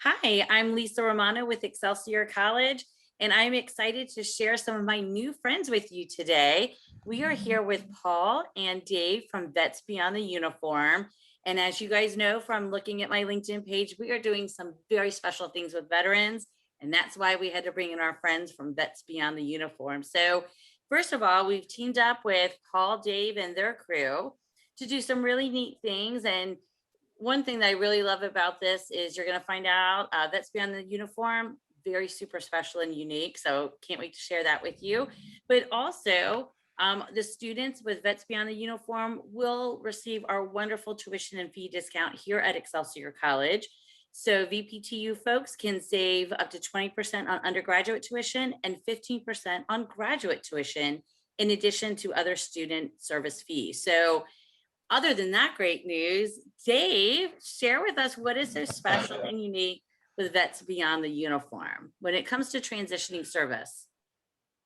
Hi, I'm Lisa Romano with Excelsior College, and I'm excited to share some of my new friends with you today. We are here with Paul and Dave from Vets Beyond the Uniform. And as you guys know from looking at my LinkedIn page, we are doing some very special things with veterans. And that's why we had to bring in our friends from Vets Beyond the Uniform. So, first of all, we've teamed up with Paul, Dave, and their crew to do some really neat things. And one thing that I really love about this is you're going to find out that's beyond the uniform, very super special and unique. So can't wait to share that with you. But also, the students with Vets Beyond the Uniform will receive our wonderful tuition and fee discount here at Excelsior College. So VPTU folks can save up to 20% on undergraduate tuition and 15% on graduate tuition, in addition to other student service fees. So other than that great news, Dave, share with us what is so special and unique with Vets Beyond the Uniform when it comes to transitioning service.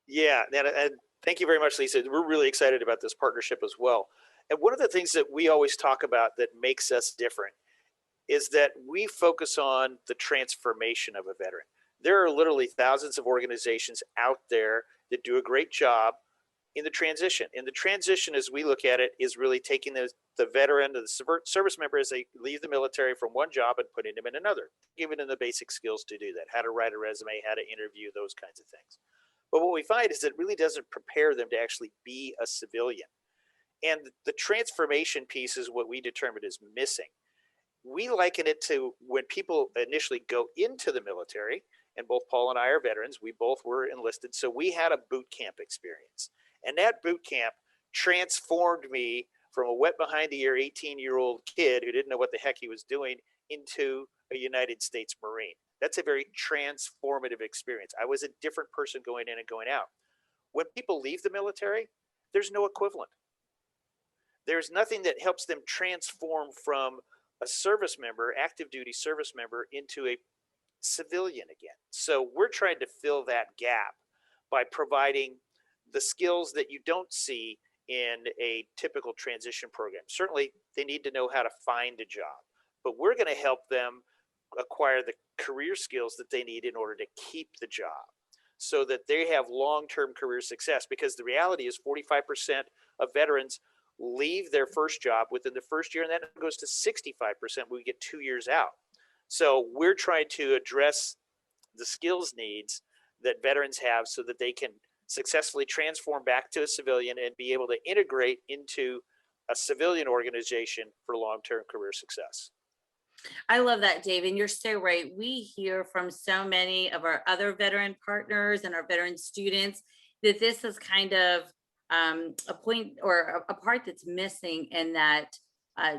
Yeah, and thank you very much, Lisa. We're really excited about this partnership as well. And one of the things that we always talk about that makes us different is that we focus on the transformation of a veteran. There are literally thousands of organizations out there that do a great job in the transition. And the transition, as we look at it, is really taking the veteran, the service member, as they leave the military from one job and putting them in another, giving them the basic skills to do that, how to write a resume, how to interview, those kinds of things. But what we find is it really doesn't prepare them to actually be a civilian. And the transformation piece is what we determined is missing. We liken it to when people initially go into the military, and both Paul and I are veterans. We both were enlisted. So we had a boot camp experience. And that boot camp transformed me from a wet behind the ear 18-year-old kid who didn't know what the heck he was doing into a United States Marine. That's a very transformative experience. I was a different person going in and going out. When people leave the military, there's no equivalent. There's nothing that helps them transform from a service member, active duty service member, into a civilian again. So we're trying to fill that gap by providing the skills that you don't see in a typical transition program. Certainly, they need to know how to find a job, but we're going to help them acquire the career skills that they need in order to keep the job so that they have long-term career success. Because the reality is 45% of veterans leave their first job within the first year, and then it goes to 65% when we get 2 years out. So we're trying to address the skills needs that veterans have so that they can successfully transform back to a civilian and be able to integrate into a civilian organization for long-term career success. I love that, Dave. And you're so right. We hear from so many of our other veteran partners and our veteran students that this is kind of a point or a part that's missing in that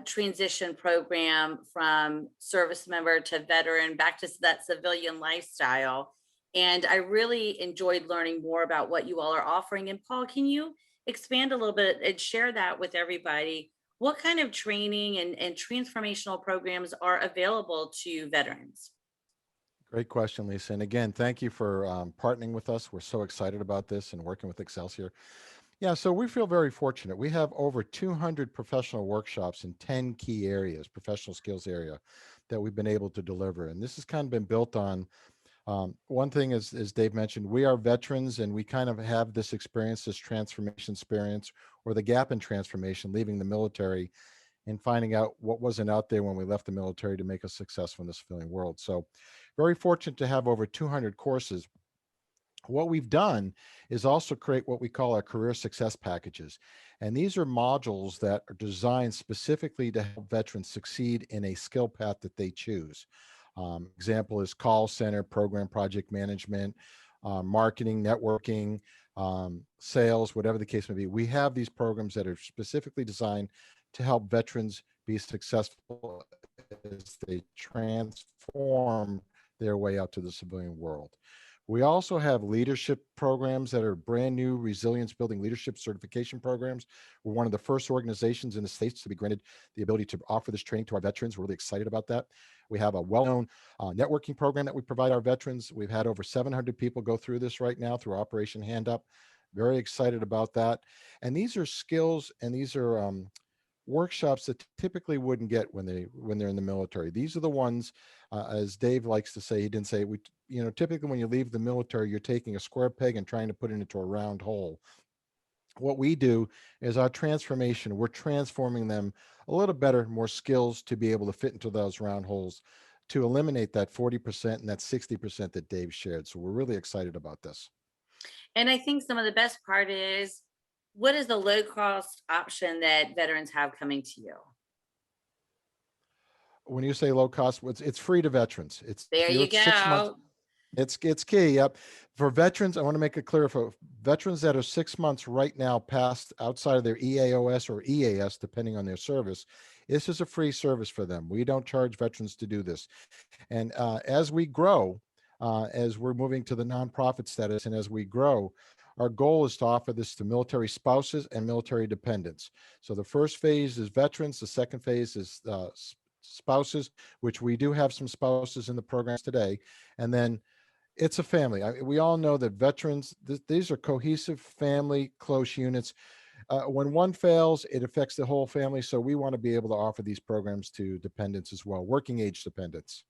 transition program from service member to veteran back to that civilian lifestyle. And I really enjoyed learning more about what you all are offering. And Paul, can you expand a little bit and share that with everybody? What kind of training and transformational programs are available to veterans? Great question, Lisa. And again, thank you for partnering with us. We're so excited about this and working with Excelsior. Yeah, so we feel very fortunate. We have over 200 professional workshops in 10 key areas, professional skills area, that we've been able to deliver. And this has kind of been built on one thing is, as Dave mentioned, we are veterans and we kind of have this experience, this transformation experience, or the gap in transformation, leaving the military and finding out what wasn't out there when we left the military to make us successful in the civilian world. So very fortunate to have over 200 courses. What we've done is also create what we call our career success packages. And these are modules that are designed specifically to help veterans succeed in a skill path that they choose. Example is call center, program project management, marketing, networking, sales, whatever the case may be. We have these programs that are specifically designed to help veterans be successful as they transform their way out to the civilian world. We also have leadership programs that are brand new resilience building leadership certification programs. We're one of the first organizations in the States to be granted the ability to offer this training to our veterans. We're really excited about that. We have a well-known networking program that we provide our veterans. We've had over 700 people go through this right now through Operation Hand Up. Very excited about that. And these are skills and these are workshops that typically wouldn't get when they're in the military. These are the ones, as Dave likes to say, he didn't say, typically when you leave the military, you're taking a square peg and trying to put it into a round hole. What we do is our transformation, we're transforming them a little better, more skills to be able to fit into those round holes, to eliminate that 40% and that 60% that Dave shared. So we're really excited about this. And I think some of the best part is, what is the low cost option that veterans have coming to you? When you say low cost, it's free to veterans. If There you're you 6 months, go. it's key. Yep. For veterans, I want to make it clear, for veterans that are 6 months right now past outside of their EAOS or EAS, depending on their service, this is a free service for them. We don't charge veterans to do this. And as we grow, as we're moving to the nonprofit status, and as we grow, our goal is to offer this to military spouses and military dependents. So the first phase is veterans. The second phase is spouses, which we do have some spouses in the programs today. And then it's a family. We all know that veterans, these are cohesive family, close units. When one fails, it affects the whole family. So we want to be able to offer these programs to dependents as well, working age dependents.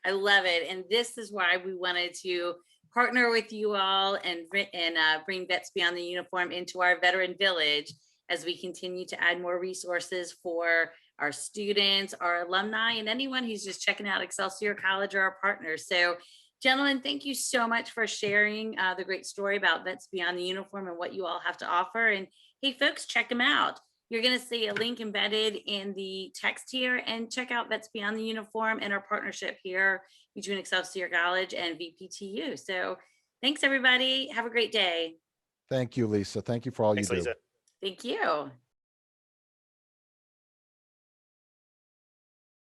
I love it. And this is why we wanted to partner with you all and bring Vets Beyond the Uniform into our veteran village, as we continue to add more resources for our students, our alumni, and anyone who's just checking out Excelsior College or our partners. So, gentlemen, thank you so much for sharing the great story about Vets Beyond the Uniform and what you all have to offer. And hey, folks, check them out. You're going to see a link embedded in the text here, and check out Vets Beyond the Uniform and our partnership here between Excelsior College and VPTU. So thanks, everybody. Have a great day. Thank you, Lisa. Thank you for all Thanks, you do. Lisa. Thank you.